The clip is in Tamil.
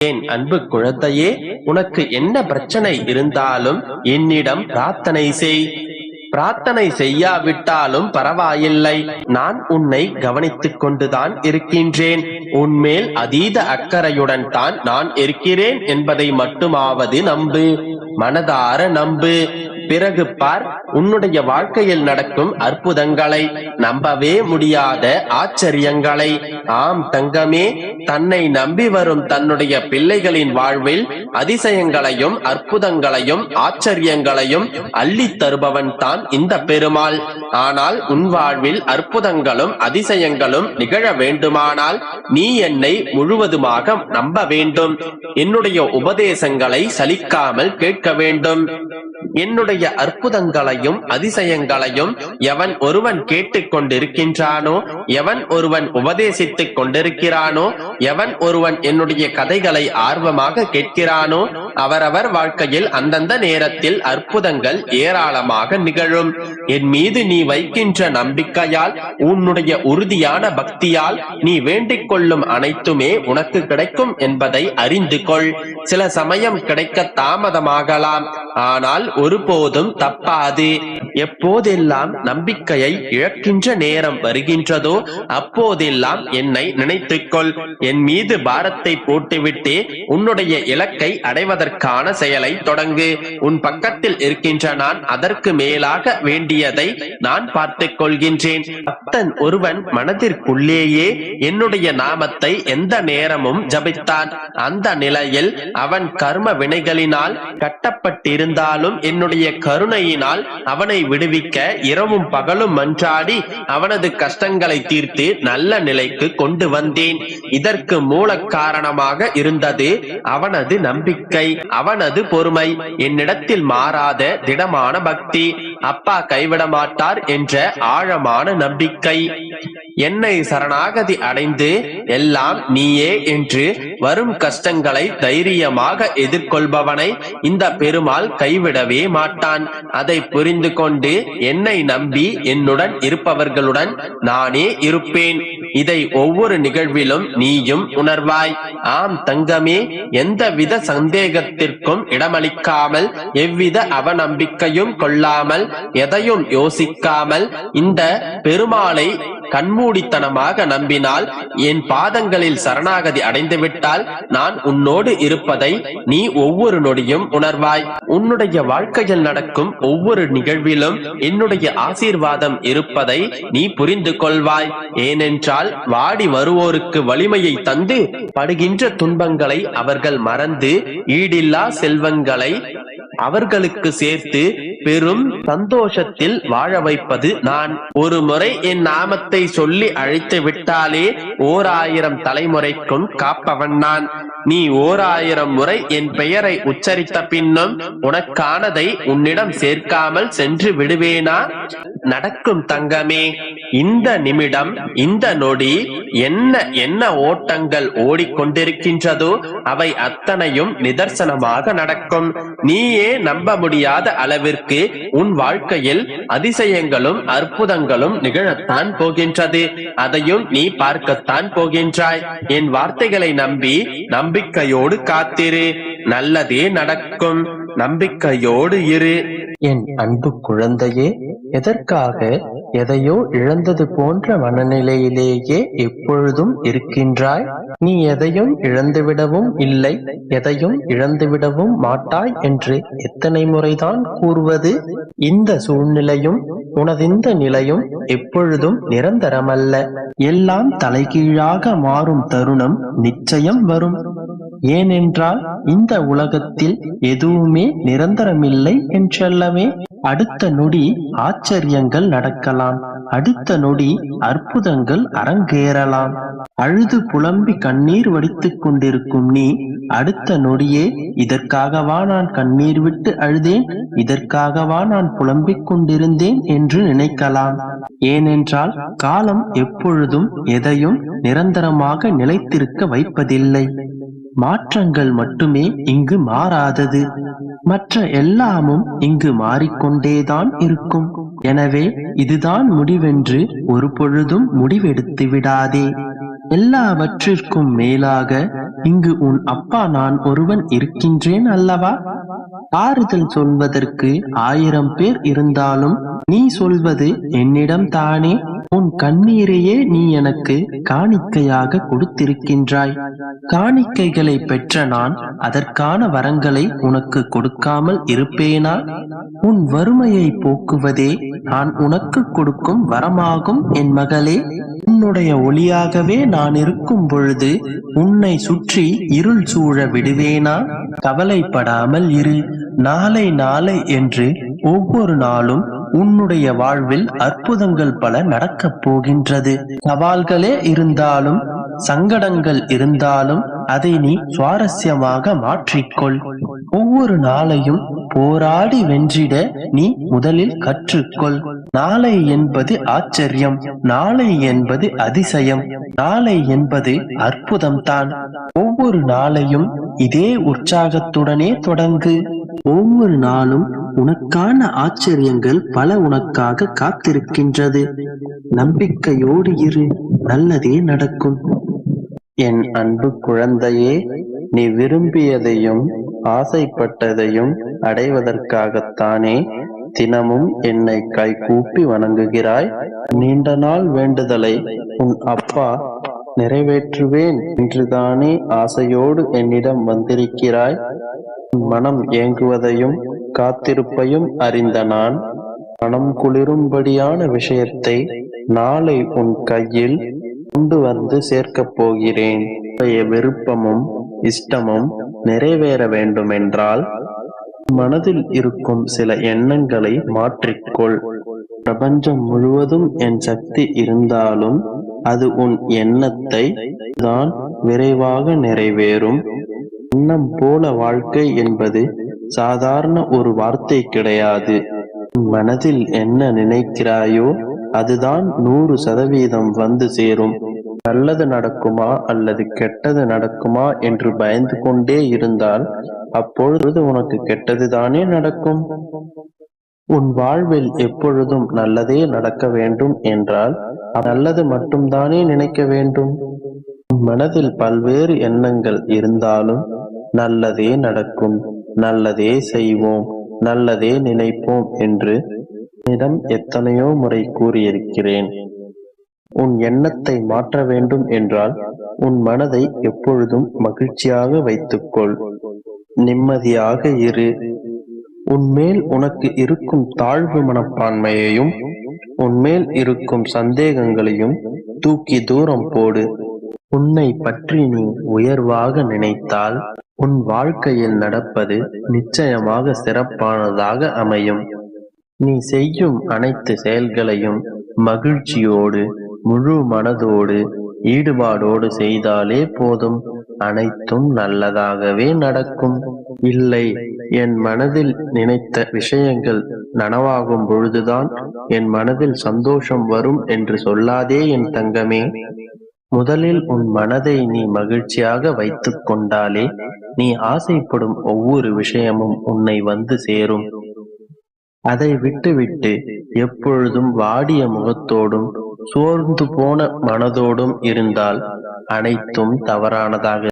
என் அன்பு குழந்தையே, உனக்கு என்ன பிரச்சனை இருந்தாலும் என்னிடம் பிரார்த்தனை செய். பிரார்த்தனை செய்யாவிட்டாலும் பரவாயில்லை, நான் உன்னை கவனித்துக் கொண்டுதான் இருக்கின்றேன். உன்மேல் அதீத அக்கறையுடன் தான் நான் இருக்கிறேன் என்பதை மட்டுமாவது நம்பு, மனதார நம்பு. பிறகு பார், உன்னுடைய வாழ்க்கையில் நடக்கும் அற்புதங்களை, நம்பவே முடியாத ஆச்சரியங்களை. ஆம் தங்கமே, தன்னை நம்பி வரும் தன்னுடைய பிள்ளைகளின் வாழ்வில் அதிசயங்களையும் அற்புதங்களையும் ஆச்சரியங்களையும் அள்ளி தருபவன் தான் இந்த பெருமாள். ஆனால் உன் வாழ்வில் அற்புதங்களும் அதிசயங்களும் நிகழ வேண்டுமானால் நீ என்னை முழுவதுமாக நம்ப வேண்டும். என்னுடைய உபதேசங்களை சலிக்காமல் கேட்க வேண்டும். என்னுடைய அற்புதங்களையும் அதிசயங்களையும் எவன் ஒருவன் கேட்டுக் கொண்டிருக்கின்றானோ, எவன் ஒருவன் உபதேசித்துக் கொண்டிருக்கிறானோ, எவன் ஒருவன் என்னுடைய கதைகளை ஆர்வமாக கேட்கிறானோ, அவரவர் வாழ்க்கையில் அந்தந்த நேரத்தில் அற்புதங்கள் ஏராளமாக நிகழும். என் மீது நீ வைக்கின்ற நம்பிக்கையால், உன்னுடைய உறுதியான பக்தியால் நீ வேண்டிக் கொள்ளும் அனைத்துமே உனக்கு கிடைக்கும் என்பதை அறிந்து கொள். சில சமயம் கிடைக்க தாமதமாகலாம், ஆனால் ஒருபோதும் தப்பாது. எப்போதெல்லாம் நம்பிக்கையை இழக்கின்ற நேரம் வருகின்றதோ அப்போதெல்லாம் என்னை நினைத்துக்கொள். என் மீது பாரத்தை போட்டுவிட்டு உன்னுடைய இலக்கை அடைவதற்கான செயலை தொடங்கு. உன் பக்கத்தில் இருக்கின்ற நான் அதற்கு மேலாக வேண்டியதை நான் பார்த்துக் கொள்கின்றேன். பக்தன் ஒருவன் மனதிற்குள்ளேயே என்னுடைய நாமத்தை எந்த நேரமும் ஜபித்தான். அந்த நிலையில் அவன் கர்ம வினைகளினால் கட்டப்பட்டிருந்தாலும் என்னுடைய கருணையினால் அவனை விடுவிக்க இரவும் பகலும் மன்றாடி அவனது கஷ்டங்களை தீர்த்து நல்ல நிலைக்கு கொண்டு வந்தேன். இதற்கு மூல காரணமாக இருந்தது அவனது நம்பிக்கை, அவனது பொறுமை, என்னிடத்தில் மாறாத திடமான பக்தி, அப்பா கைவிட மாட்டார் என்ற ஆழமான நம்பிக்கை. என்னை சரணாகதி அடைந்து எல்லாம் நீயே என்று வரும் கஷ்டங்களை தைரியமாக எதிர்கொள்பவனை இந்த பெருமாள் கைவிடவே மாட்டான். அதை புரிந்து கொண்டு என்னை நம்பி என்னுடன் இருப்பவர்களுடன் நானே இருப்பேன். இதை ஒவ்வொரு நிகழ்விலும் நீயும் உணர்வாய். ஆம் தங்கமே, எந்தவித சந்தேகத்திற்கும் இடமளிக்காமல், எவ்வித அவநம்பிக்கையும் கொள்ளாமல், எதையும் யோசிக்காமல் இந்த பெருமாளை கண்மூடித்தனமாக நம்பினால், என் பாதங்களில் சரணாகதி அடைந்துவிட்டால் நான் உன்னோடு இருப்பதை நீ ஒவ்வொரு நொடியும் உணர்வாய். உன்னுடைய வாழ்க்கையில் நடக்கும் ஒவ்வொரு நிகழ்விலும் என்னுடைய ஆசீர்வாதம் இருப்பதை நீ புரிந்து கொள்வாய். ஏனென்றால் வாடி வருவோருக்கு வலிமையை தந்து படுகின்ற துன்பங்களை அவர்கள் மறந்து ஈடில்லா செல்வங்களை அவர்களுக்கு சேர்த்து பெரும் சந்தோஷத்தில் வாழ வைப்பது நான். ஒரு முறை என் நாமத்தை சொல்லி அழைத்து விட்டாலே 1000 தலைமுறைக்கும் காப்பவன் நான். நீ 1000 முறை என் பெயரை உச்சரித்த பின்னும் உனக்கானதை உன்னிடம் சேர்க்காமல் சென்று விடுவேனா? நடக்கும் தங்கமே. இந்த நிமிடம், இந்த நொடி என்ன என்ன ஓட்டங்கள் ஓடிக்கொண்டிருக்கின்றதோ அவை அத்தனையும் நிதர்சனமாக நடக்கும். நீயே நம்ப முடியாத அளவிற்கு உன் வாழ்க்கையில் அதிசயங்களும் அற்புதங்களும் நிகழத்தான் போகின்றது. அதையும் நீ பார்க்கத்தான் போகின்றாய். என் வார்த்தைகளை நம்பி நம்பிக்கையோடு காத்திரு. நல்லதே நடக்கும். நம்பிக்கையோடு இரு. என் அன்பு குழந்தையே, எதற்காக எதையோ இழந்தது போன்ற மனநிலையிலேயே எப்பொழுதும் இருக்கின்றாய்? நீ எதையும் இழந்துவிடவும் இல்லை, எதையும் இழந்துவிடவும் மாட்டாய் என்று எத்தனை முறைதான் கூறுவது? இந்த சூழ்நிலையும் உனதிந்த நிலையும் எப்பொழுதும் நிரந்தரமல்ல. எல்லாம் தலைகீழாக மாறும் தருணம் நிச்சயம் வரும். ஏனென்றால் இந்த உலகத்தில் எதுவுமே நிரந்தரமில்லை என்றல்லவே. அடுத்த நொடி ஆச்சரியங்கள் நடக்கலாம், அடுத்த நொடி அற்புதங்கள் அரங்கேறலாம். அழுது புலம்பி கண்ணீர் வடித்துக் கொண்டிருக்கும் நீ அடுத்த நொடியே இதற்காகவா நான் கண்ணீர் விட்டு அழுதேன், இதற்காகவா நான் புலம்பிக் கொண்டிருந்தேன் என்று நினைக்கலாம். ஏனென்றால் காலம் எப்பொழுதும் எதையும் நிரந்தரமாக நிலைத்திருக்க வைப்பதில்லை. மாற்றங்கள் மட்டுமே இங்கு மாறாதது, மற்ற எல்லாமும் இங்கு மாறிக்கொண்டேதான் இருக்கும். எனவே இதுதான் முடிவென்று ஒரு பொழுதும் முடிவெடுத்து விடாதே. எல்லாவற்றிற்கும் மேலாக இங்கு உன் அப்பா நான் ஒருவன் இருக்கின்றேன் அல்லவா? ஆறுதல் சொல்வதற்கு 1000 பேர் இருந்தாலும் நீ சொல்வது என்னிடம் தானே. உன் கண்ணீரையே நீ எனக்கு காணிக்கையாக கொடுத்திருக்கின்றாய். காணிக்கைகளை பெற்ற நான் அதற்கான வரங்களை உனக்கு கொடுக்காமல் இருப்பேனா? உன் வறுமையை போக்குவதே நான் உனக்கு கொடுக்கும் வரமாகும் என் மகளே. உன்னுடைய ஒளியாகவே நான் இருக்கும் பொழுது உன்னை சுற்றி இருள் சூழ விடுவேனா? கவலைப்படாமல் இரு. நாளை நாளை என்று ஒவ்வொரு நாளும் உன்னுடைய வாழ்வில் அற்புதங்கள் பல நடக்கப் போகின்றது. சவால்களே இருந்தாலும் சங்கடங்கள் இருந்தாலும் அதை நீ சுவாரஸ்யமாக மாற்றிக்கொள். ஒவ்வொரு நாளையும் போராடி வென்றிட நீ முதலில் கற்றுக்கொள். நாளை என்பது ஆச்சரியம், நாளை என்பது அதிசயம், நாளை என்பது அற்புதம்தான். ஒவ்வொரு நாளையும் இதே உற்சாகத்துடனே தொடங்கு. ஒவ்வொரு நாளும் உனக்கான ஆச்சரியங்கள் பல உனக்காக காத்திருக்கின்றது. நம்பிக்கையோடு இரு, நல்லதே நடக்கும். என் அன்பு குழந்தையே, நீ விரும்பியதையும் ஆசைப்பட்டதையும் அடைவதற்காகத்தானே தினமும் என்னை கைகூப்பி வணங்குகிறாய். நீண்ட நாள் வேண்டுதலை உன் அப்பா நிறைவேற்றுவேன் என்றுதானே ஆசையோடு என்னிடம் வந்திருக்கிறாய். உன் மனம் ஏங்குவதையும் காத்திருப்பையும் அறிந்த நான் மனம் குளிரும்படியான விஷயத்தை நாளை உன் கையில் கொண்டு வந்து சேர்க்கப் போகிறேன். விருப்பமும் இஷ்டமும் நிறைவேற வேண்டுமென்றால் மனதில் இருக்கும் சில எண்ணங்களை மாற்றிக்கொள். பிரபஞ்சம் முழுவதும் என் சக்தி இருந்தாலும் அது உன் எண்ணத்தை தான் விரைவாக நிறைவேறும். எண்ணம் போல வாழ்க்கை என்பது சாதாரண ஒரு வார்த்தை கிடையாது. மனதில் என்ன நினைக்கிறாயோ அதுதான் 100% வந்து சேரும். நல்லது நடக்குமா அல்லது கெட்டது நடக்குமா என்று பயந்து கொண்டே இருந்தால் அப்பொழுது உனக்கு கெட்டதுதானே நடக்கும். உன் வாழ்வில் எப்பொழுதும் நல்லதே நடக்க வேண்டும் என்றால் நல்லது மட்டும்தானே நினைக்க வேண்டும். உன் மனதில் பல்வேறு எண்ணங்கள் இருந்தாலும் நல்லதே நடக்கும், நல்லதே செய்வோம், நல்லதே நினைப்போம் என்று என்னிடம் எத்தனையோ முறை கூறியிருக்கிறேன். உன் எண்ணத்தை மாற்ற வேண்டும் என்றால் உன் மனதை எப்பொழுதும் மகிழ்ச்சியாக வைத்துக்கொள். நிம்மதியாக இரு. உன்மேல் உனக்கு இருக்கும் தாழ்வு மனப்பான்மையையும் உன்மேல் இருக்கும் சந்தேகங்களையும் தூக்கி தூரம் போடு. உன்னை பற்றி நீ உயர்வாக நினைத்தால் உன் வாழ்க்கையில் நடப்பது நிச்சயமாக சிறப்பானதாக அமையும். நீ செய்யும் அனைத்து செயல்களையும் மகிழ்ச்சியோடு முழு மனதோடு ஈடுபாடோடு செய்தாலே போதும், அனைத்தும் நல்லதாகவே நடக்கும். இல்லை, என் மனதில் நினைத்த விஷயங்கள் நனவாகும் பொழுதுதான் என் மனதில் சந்தோஷம் வரும் என்று சொல்லாதே என் தங்கமே. முதலில் உன் மனதை நீ மகிழ்ச்சியாக வைத்துக் கொண்டாலே நீ ஆசைப்படும் ஒவ்வொரு விஷயமும் உன்னை வந்து சேரும். அதை விட்டுவிட்டு எப்பொழுதும் வாடிய முகத்தோடும் சோர்ந்து போன மனதோடும் இருந்தால் அனைத்தும் தவறானதாக